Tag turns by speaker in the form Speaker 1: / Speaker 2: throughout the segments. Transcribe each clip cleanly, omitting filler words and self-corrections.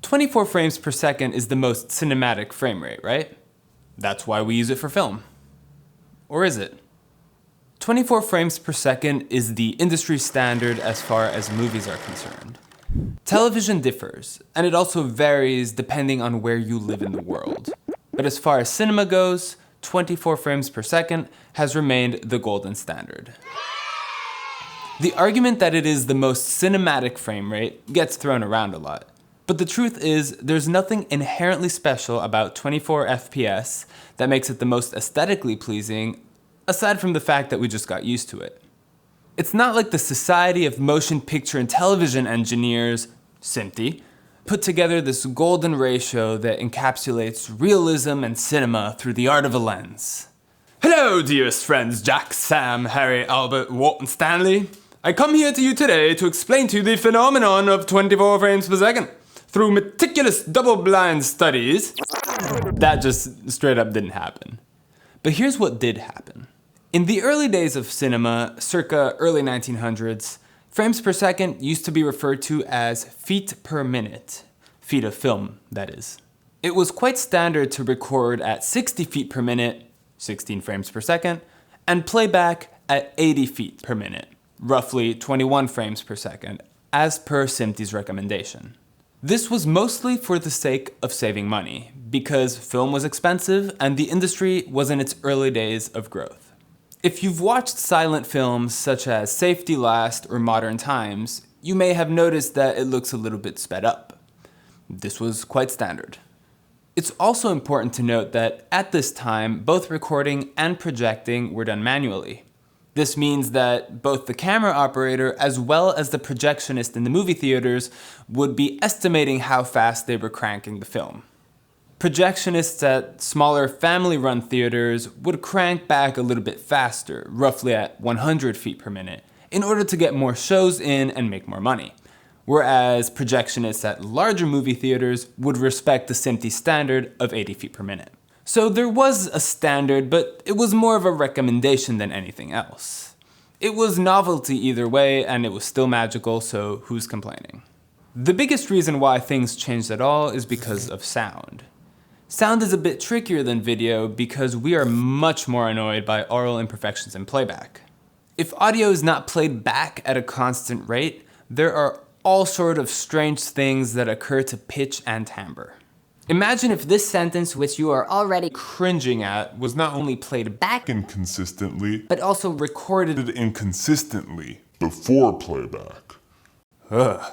Speaker 1: 24 frames per second is the most cinematic frame rate, right? That's why we use it for film. Or is it? 24 frames per second is the industry standard as far as movies are concerned. Television differs, and it also varies depending on where you live in the world. But as far as cinema goes, 24 frames per second has remained the golden standard. The argument that it is the most cinematic frame rate gets thrown around a lot. But the truth is, there's nothing inherently special about 24 FPS that makes it the most aesthetically pleasing, aside from the fact that we just got used to it. It's not like the Society of Motion Picture and Television Engineers, SMPTE, put together this golden ratio that encapsulates realism and cinema through the art of a lens. Hello, dearest friends Jack, Sam, Harry, Albert, Walt, and Stanley. I come here to you today to explain to you the phenomenon of 24 frames per second. Through meticulous double-blind studies, that just straight up didn't happen. But here's what did happen. In the early days of cinema, circa early 1900s, frames per second used to be referred to as feet per minute. Feet of film, that is. It was quite standard to record at 60 feet per minute, 16 frames per second, and playback at 80 feet per minute, roughly 21 frames per second, as per SMPTE's recommendation. This was mostly for the sake of saving money, because film was expensive and the industry was in its early days of growth. If you've watched silent films such as Safety Last or Modern Times, you may have noticed that it looks a little bit sped up. This was quite standard. It's also important to note that at this time, both recording and projecting were done manually. This means that both the camera operator as well as the projectionist in the movie theaters would be estimating how fast they were cranking the film. Projectionists at smaller family-run theaters would crank back a little bit faster, roughly at 100 feet per minute, in order to get more shows in and make more money. Whereas projectionists at larger movie theaters would respect the SMPTE standard of 80 feet per minute. So there was a standard, but it was more of a recommendation than anything else. It was novelty either way, and it was still magical, so who's complaining? The biggest reason why things changed at all is because of sound. Sound is a bit trickier than video because we are much more annoyed by aural imperfections in playback. If audio is not played back at a constant rate, there are all sorts of strange things that occur to pitch and timbre. Imagine if this sentence, which you are already cringing at, was not only played back
Speaker 2: inconsistently,
Speaker 1: but also recorded
Speaker 2: inconsistently before playback.
Speaker 1: Ugh.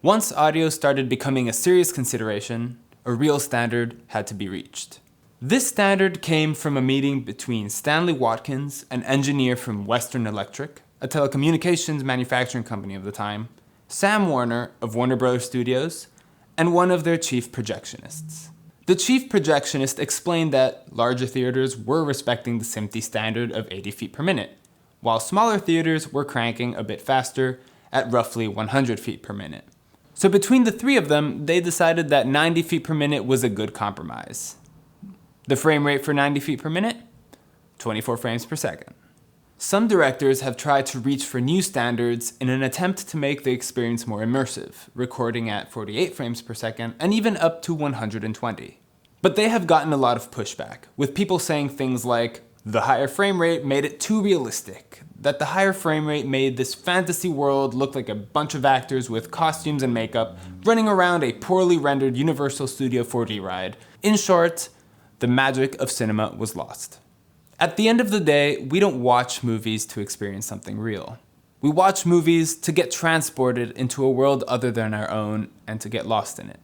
Speaker 1: Once audio started becoming a serious consideration, a real standard had to be reached. This standard came from a meeting between Stanley Watkins, an engineer from Western Electric, a telecommunications manufacturing company of the time, Sam Warner of Warner Bros. Studios, and one of their chief projectionists. The chief projectionist explained that larger theaters were respecting the SMPTE standard of 80 feet per minute, while smaller theaters were cranking a bit faster at roughly 100 feet per minute. So between the three of them, they decided that 90 feet per minute was a good compromise. The frame rate for 90 feet per minute? 24 frames per second. Some directors have tried to reach for new standards in an attempt to make the experience more immersive, recording at 48 frames per second and even up to 120. But they have gotten a lot of pushback, with people saying things like, the higher frame rate made it too realistic, that the higher frame rate made this fantasy world look like a bunch of actors with costumes and makeup running around a poorly rendered Universal Studio 4D ride. In short, the magic of cinema was lost. At the end of the day, we don't watch movies to experience something real. We watch movies to get transported into a world other than our own and to get lost in it.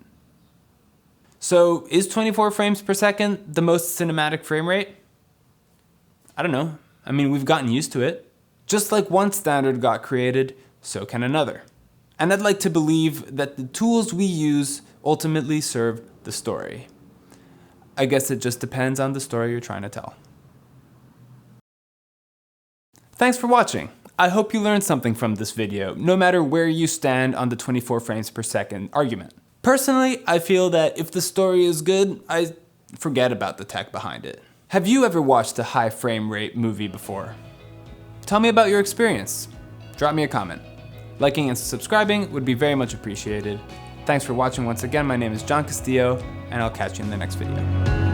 Speaker 1: So, is 24 frames per second the most cinematic frame rate? I don't know. I mean, we've gotten used to it. Just like one standard got created, so can another. And I'd like to believe that the tools we use ultimately serve the story. I guess it just depends on the story you're trying to tell. Thanks for watching. I hope you learned something from this video, no matter where you stand on the 24 frames per second argument. Personally, I feel that if the story is good, I forget about the tech behind it. Have you ever watched a high frame rate movie before? Tell me about your experience. Drop me a comment. Liking and subscribing would be very much appreciated. Thanks for watching once again. My name is John Castillo, and I'll catch you in the next video.